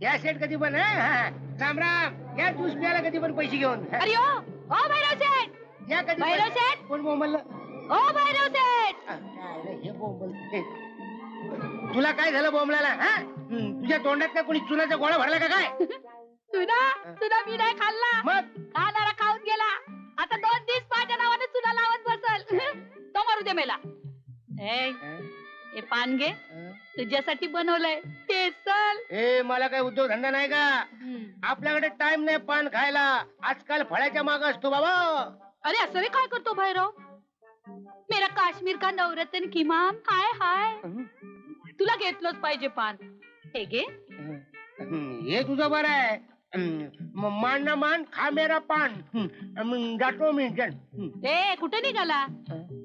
या सेट कधी पण राम राम या ज्यूस प्यायला कधी पण पैसे घेऊन अरे ओ भैरव सेठ, या कधी भैरव सेठ, कोण बोंबल ओ भैरव सेठ. हे बोंबल तुला काय झालं बोंबलाला तुझ्या तोंडात काय कोणी चुनाचा गोळा भरला का काय तुला मी नाही खाल्ला, मग खाणारा खाऊन गेला. आता 2 दिवस माझ्या नावाने चुना लावत बसल. तो मारू दे मेला. हे पान घे, तुझ्यासाठी बनवलंय. ते चल. ए मला काय उद्योग धंदा नाही का? आपल्याकडे टाइम नाही पान खायला. आजकाल फळाच्या माग असतो बाबा. अरे असं रे काय करतो भैरव? मेरा काश्मीर का नवरत्न किमान हाय हाय. तुला घेतलंच पाहिजे पान. हे घे. हे तुझं बरं आहे. मान ना मान खा मेरा पान. जातो मी. ए कुठे निघाला?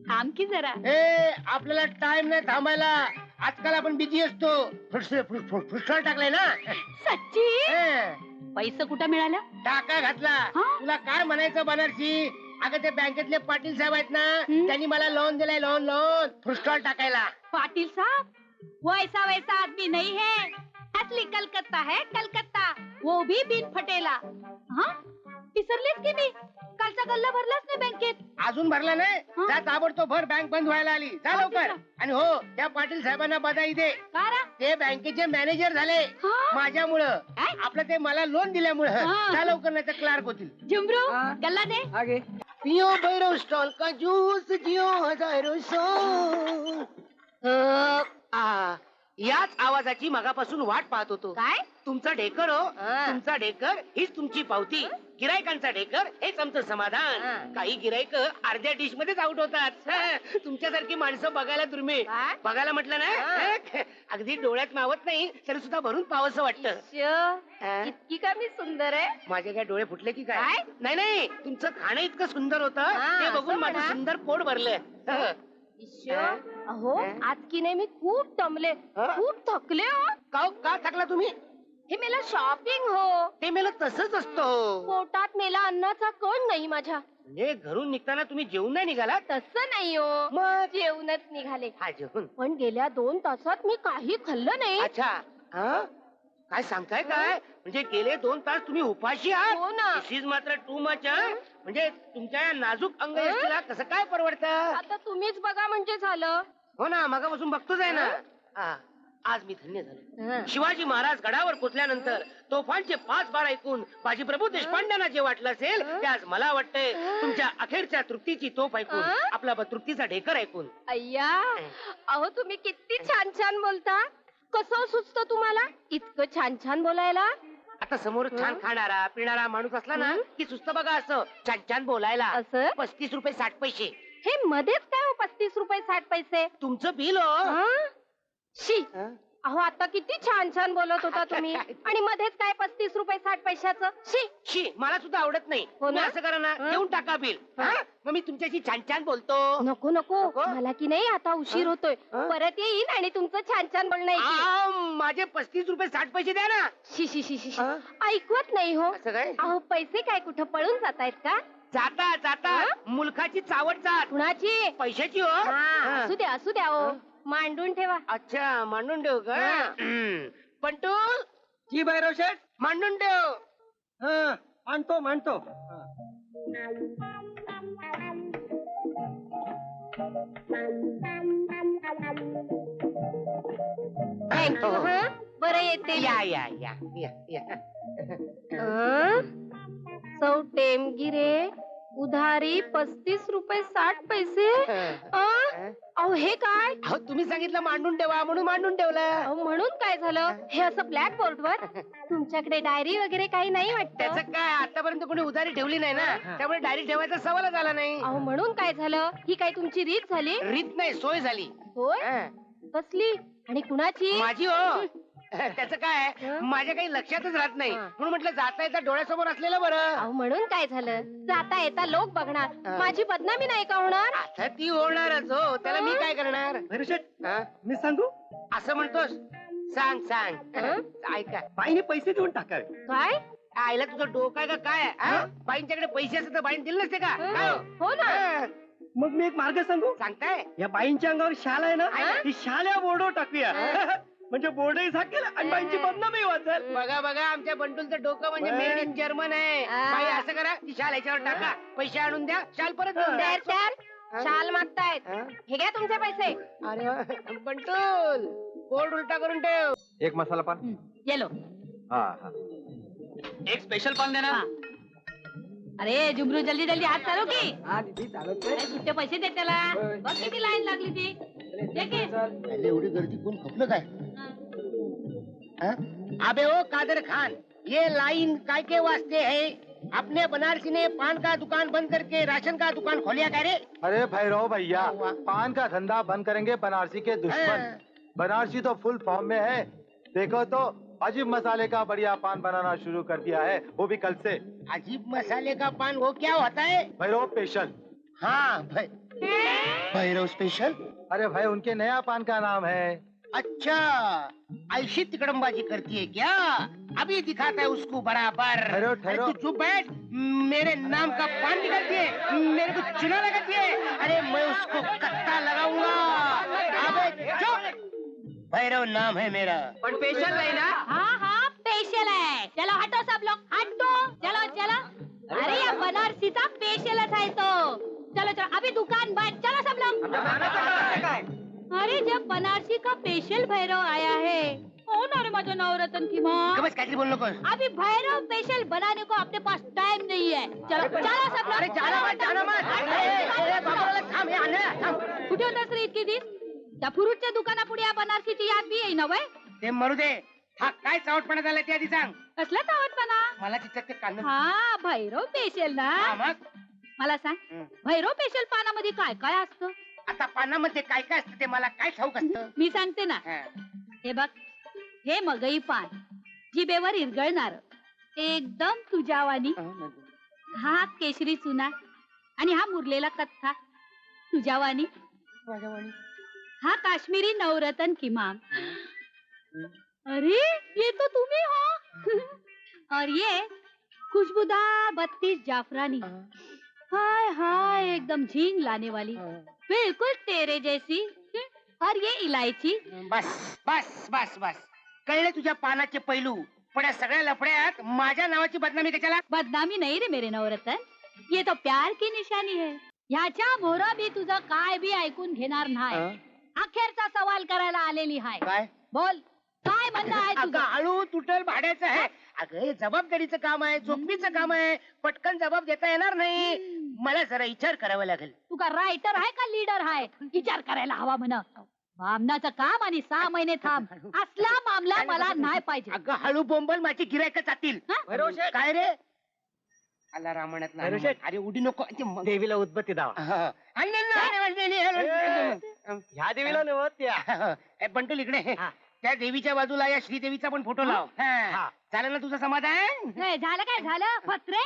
थांब की जरा. ए आपल्याला टाइम नाही थांबायला. आजकाल आपण बिझी असतो. फुसफळ टाकलाय ना. सच्ची? पैसे कुठं मिळालं? टाका घातला. तुला काय म्हणायचं बनारसी? अगं ते बँकेतले पाटील साहेब आहेत ना, त्यांनी मला लोन दिलाय. लोन फुसफळ टाकायला. पाटिल साहब वैसा वैसा आदमी नहीं है. असली कलकत्ता है कलकत्ता. वो भी बिन फटेला. विसरलीस की मी? कालचा गल्ला भरलाच नाही बँकेत. अजून भरला नाही? त्या ताबडतोब भर. बँक बंद व्हायला आली. जा लवकर. आणि हो त्या पाटील साहेबांना बधाई दे. ते बँकेचे मॅनेजर झाले माझ्यामुळं. आपलं ते मला लोन दिल्यामुळं. जा लवकर नाही तर क्लार्क होतील. झुमरू गल्ला दे. आगे पियो भैरव स्टॉल का जूस जियो हजारो सो. याच आवाजाची मगापासून वाट पाहत होतो. काय? तुमचा ढेकर हो. तुमचा ढेकर हीच तुमची पावती. गिरायकांचा ढेकर हेच आमचं समाधान. काही गिरायक अर्ध्या डिश मध्येच आउट होतात. तुमच्यासारखी माणसं बघायला दुर्मिळ. बघायला म्हटलं ना अगदी डोळ्यात मावत नाही तरी सुद्धा भरून पावसं वाटतं. इतकी का मी सुंदर आहे? माझे काय डोळे फुटले की काय? नाही तुमचं खाणं इतकं सुंदर होतं ते बघून माझं सुंदर पोट भरलं. अहो आज की नाही मी खूप दमले, खूप थकले हो. का थकला तुम्ही? हे मेला शॉपिंग हो. ते मेला तसंच असतं. पोटात मेला अन्नाचा कण नाही माझ्या. म्हणजे घरून निघताना तुम्ही जेवून नाही निघाला? तसं नाही हो. मग जेवणच निघाले. जेवण. पण गेल्या 2 तासात मी काही खाल्लं नाही. अच्छा काय सांगताय काय? म्हणजे गेले 2 तास तुम्ही उपाशी आहात? हो ना. दिस इज मात्र टू मच. म्हणजे तुमच्या या नाजूक अंगयष्टीला कसं काय परवडतं? आता तुम्हीच बघा म्हणजे झालं. हो ना मगापासून बघतोच आहे ना. आज मी धन्य झालो. शिवाजी महाराज गडावर पोचल्यानंतर तोफांचे 5 बार ऐकून बाजीप्रभू देशपांड्यांना जे वाटलं असेल ते आज मला वाटतंय तुमच्या अखेरच्या तृप्तीची तोफ ऐकून, आपला तृप्तीचा ढेकर ऐकून. अय्या अहो तुम्ही किती छान छान बोलता. कसं सुचतं तुम्हाला इतकं छान छान बोलायला? आता समोर छान खाणारा पिणारा माणूस असला ना की सुस्त बघा असं छान छान बोलायला. असं 35 रुपये 60 पैसे. हे मध्येच काय हो 35 रुपये 60 पैसे? तुमचं बिल हो. शी अहो आता किती छान छान बोलत होता तुम्ही आणि मध्येच काय 35 रुपये 60 पैशाचं? शी शी मला सुद्धा आवडत नाही. असं करा ना देऊन टाका बिल. मग मी तुमच्याशी छान छान बोलतो. नको नको मला की नाही आता उशीर होतोय. परत येईन आणि तुमचं छान छान बोलणं ऐकीन. माझे 35 रुपये 60 पैसे द्या ना. शी शी शी शी ऐकवत नाही हो. अहो पैसे काय कुठं पळून जातायत का? जाता जाता मुलखाची चावट जात. कुणाची? पैशाची हो. असू द्या हो. मांडून ठेवा. अच्छा मांडून ठेव का? पंटू जी भैरव शेठ मांडून ठेव. मांडतो. बरं येते. या सौ टेमगिरे उधारी 35 रुपये 60 पैसे. अहो हे काय? अहो तुम्ही सांगितलं मांडून ठेवा म्हणून मांडून ठेवलं. म्हणून काय झालं? हे असं ब्लॅक बोर्ड वर तुमच्याकडे डायरी वगैरे काही नाही वाटत? त्याचं काय आतापर्यंत कोणी उधारी ठेवली नाही ना त्यामुळे डायरी ठेवायचा सवालच आला नाही. अहो म्हणून काय झालं? ही काय तुमची रीत झाली? रीत नाही सोय झाली. होय कसली आणि कुणाची? माझी हो. त्याचं काय माझ्या काही लक्षातच राहत नाही म्हणून म्हटलं जाता येता डोळ्यासमोर असलेलं बरं. अहो म्हणून काय झालं? जाता येता लोक बघणार माझी बदनामी नाही का होणार? आता ती होणारच हो. त्याला मी काय करणार? भैरव शेठ मी सांगू? असं म्हणतोस? सांग ऐका. बाईने पैसे देऊन टाकावे. काय? आईला तुझं डोकं आहे का काय? बाईंच्याकडे पैसे असते तर बाईन दिले नसते का? हो ना. मग मी एक मार्ग सांगू? सांगताय? या बाईंच्या अंगावर शाल आहे ना ती शाल या बोर्डवर टाकूया. म्हणजे बोर्डही झाकेल आणि बाईंची बदनामी वाचेल. बघा बघा आमच्या बंडूलचं डोकं म्हणजे पण- मेड इन जर्मन आहे. हा. बाई असं करा ती शाल याच्यावर टाका, पैसे आणून द्या, शाल परत देऊन द्या. शाल मागतायत, हा? हे घ्या तुमचे पैसे. अरे वा. बंटूल बोर्ड उलटा करून ठेव. एक मसाला पान. येलो. हा हा. एक स्पेशल पान देना. अरे जुमरू जल्दी जल्दी हात चालू की. अरे, सुट्टे पैसे दे त्याला. बघ किती लाईन लागली ती. दे की. एवढी गर्दी कोण खपलं काय? अबे ओ कादर खान, ये लाइन काय के वास्ते है? अपने बनारसी ने पान का दुकान बंद करके राशन का दुकान खोलिया क्या रे? अरे भैरव भैया, वाह। पान का धंधा बंद करेंगे बनारसी के दुश्मन। बनारसी तो फुल फॉर्म में है। देखो तो अजीब मसाले का बढ़िया पान बनाना शुरू कर दिया है, वो भी कल से। अजीब मसाले का पान वो क्या होता है? भैरव स्पेशल। हाँ भैरव स्पेशल। अरे भाई उनके नया पान का नाम है। अच्छा, ऐसी तिकड़मबाजी करती है क्या? अभी दिखाता है उसको बराबर। ठहरो, अरे ठहरो। तू चुप बैठ। मेरे नाम का पान निकालती है, मेरे को चुना लगाती है। अरे मैं उसको कत्ता लगाऊंगा। अबे चुप। भैरव नाम है मेरा। पण स्पेशल नाही ना. हाँ हाँ स्पेशल है. चलो हटो सब लोग, हटो. चलो चलो. अरे या बनारसीचा स्पेशलच आहे तो. चलो चलो अभी दुकान बंद. चलो सब लोग. काय अरे जब बनारसी का स्पेशल भैरव आया है, कौन अरे माझा नवरत्न की माँ. बस काहीतरी बोल नको. अभी भैरव स्पेशल बनाने को अपने पास टाइम नहीं है. चलो चलो सब लोग. अरे जाना मत, जाना मत. ए, बाबूराव, थांब, हे आणलं, थांब. कुठे होतास रे इतके दिस? त्या फ्रूटच्या दुकानापुढे या बनारसीची याद बी येई ना वय. ते मरू दे. हा काय चावटपणा झाला ते आधी सांग. कसला चावटपणा. मला तिच्यात ते कांदा. हा भैरव स्पेशल ना. हा, मग मला सांग, भैरव स्पेशल पानामध्ये काय काय असतं? आता पानामध्ये काय काय असतं ते मला काय ठाऊक असतं? मी सांगते ना. हा. हे बघ, हे मगई पान जिभेवर इरगळणार, एकदम तुझ्यावानी. हा केशरी चुना आणि हा मुरलेला कथ्था तुझ्यावानी. हा काश्मीरी नवरत्न किमाम. अरे ये तो तुम्ही हो. और ये खुशबूदार 32 जाफरानी. हाय हाय एकदम झींग लाने वाली, बिल्कुल तेरे जैसी. और ये इलायची. बस बस बस बस कळले तुझ्या पानाचे पैलू. पण या सगळ्या लफड्यात माझ्या नावाची बदनामी कशाला? बदनामी नाही रे मेरे नवरत्न, ये तो प्यार की निशानी है. ह्याच्या मोर मी तुझं काय बी ऐकून घेणार नाही. अखेरचा सवाल करायला आलेली हाय. काय? बोल काय म्हणणं आहे अगं तुझं? आळू तुटल भाड्याचं आहे. अगं हे जबाबदारीचं काम आहे, जोखमीचं काम आहे. पटकन जबाब देता येणार नाही. मला जरा विचार करावा लागेल. तू का रायटर आहे का लीडर आहे? विचार करायला हवा म्हण. मामनाचं काम आणि 6 महिने थांब, असला मामला मला नाही पाहिजे. अगं हळू बोंबल, माझी गिरायक जातील. हा? भैरव शेठ, काय रे? आला रामायणात भैरव शेठ. अरे उडी नको. ते मग- देवीला उदबत्ती दावा. हा. आणि ह्या देवीला नव्हत त्या. ए, बंटू इकडे हा. त्या देवीच्या बाजूला या श्रीदेवीचा पण फोटो लाव. हा. हा. चालेल ना तुझं समाधान? हे, झालं काय झालं फत्रे?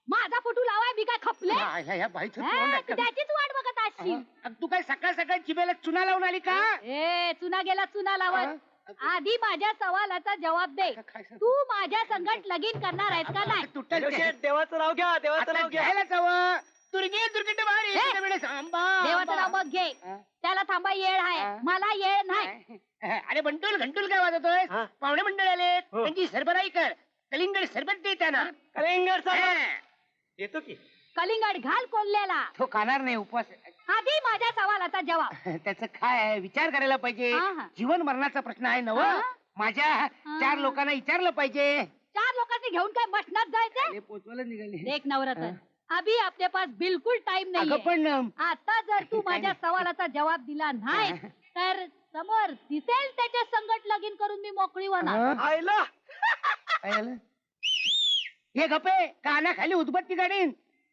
माझा फोटो लावाय मी काय खपले? ह्या बाईचं हा, तोंड तू ऐका. त्याचीच वाट बघत असशील. अगं, तू काय सकाळ सकाळ जिभेला चुना लावून आली का? ए चुना गेला चुना लावत. आधी माझ्या सवालाचा जवाब दे. तू माझ्या संगत लगीन करणार आहेस का नाही? तुटल भैरव शेठ, देवाचं नाव घ्या, देवाचं आता नाव घ्या. घ्यायला जावं. दुर्गे दुर्गट मारी ए, एका वेळेस आंबा, देवाचं नाव आंबा. मग घे. हा. त्याला थांबा येळ आहे, हा. मला येळ नाही. अरे बंटूल घंटूल काय वाजवतोय? हा. पाहुणे मंडळ आले, हो. त्यांची सरबराई कर. कलिंगड सरबत दे त्यांना. कलिंगड साहेब हा. येतो की. कलिंगड घाल कोल्ह्याला. तो खाणार नाही उपवास. आधी माझ्या सवालाचा जवाब. त्याचं काय आहे? विचार करायला पाहिजे. हा, हा. जीवन मरणाचा प्रश्न आहे नव. हा. माझ्या 4 लोकांना विचारलं पाहिजे. 4 लोकांनी घेऊन काय मशनात जायचंय? अरे, पोचवायला निघाले. देख नवरत्न, अभी आपके पास बिलकुल टाइम अगं नाही. पण आता जर तू माझ्या सवालाचा जवाब दिला नाही तर समोर दिसेल त्याच्या संगत लगीन करून मी मोकळी होणार. हा? आयला काय झालं? हे गपे कानाखाली उदबत्ती काढीन.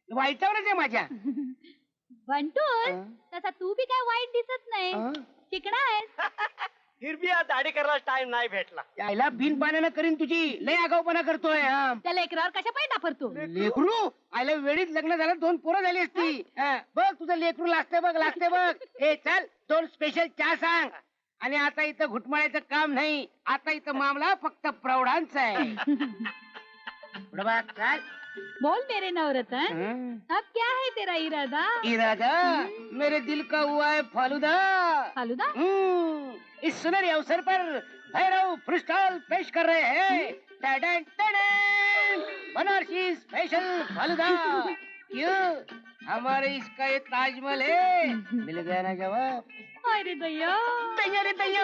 वाईटावरच आहे माझ्या. बंटूल, तसा तू बी काय वाईट दिसत नाही. हा? शिकणार आहेस. हिरबी दाढी करायला टाइम नाही भेटला. यायला बिन पाण्यानं करीन तुझी. लय आगाऊपणा करतोय. हा. त्या लेकरावर कशा पाहिजे डाफरतो? लेकरू आयला वेळीत लग्न झालं, 2 पोरं झाली असती. हा, बघ तुझं लेकरू लाजते बघ, लाजते बघ. ए चल 2 स्पेशल चहा सांग. आणि आता इथं घुटमाळ्याचं काम नाही. आता इथं मामला फक्त प्रौढांचा आहे. पुढं बघ, चल. बोल मेरे नवरत्न, हम्म. अब क्या है तेरा इरादा? इरादा मेरे दिल का हुआ है फालूदा. फालुदा? इस सुनहरे अवसर पर भैरव फ्रूस्टॉल पेश कर रहे हैं टैडन टैडन, बनारसी स्पेशल फालूदा। क्यों, हमारे इसका ये ताजमहल है। मिल गया ना जवाब। अरे दया दैया रे दैया,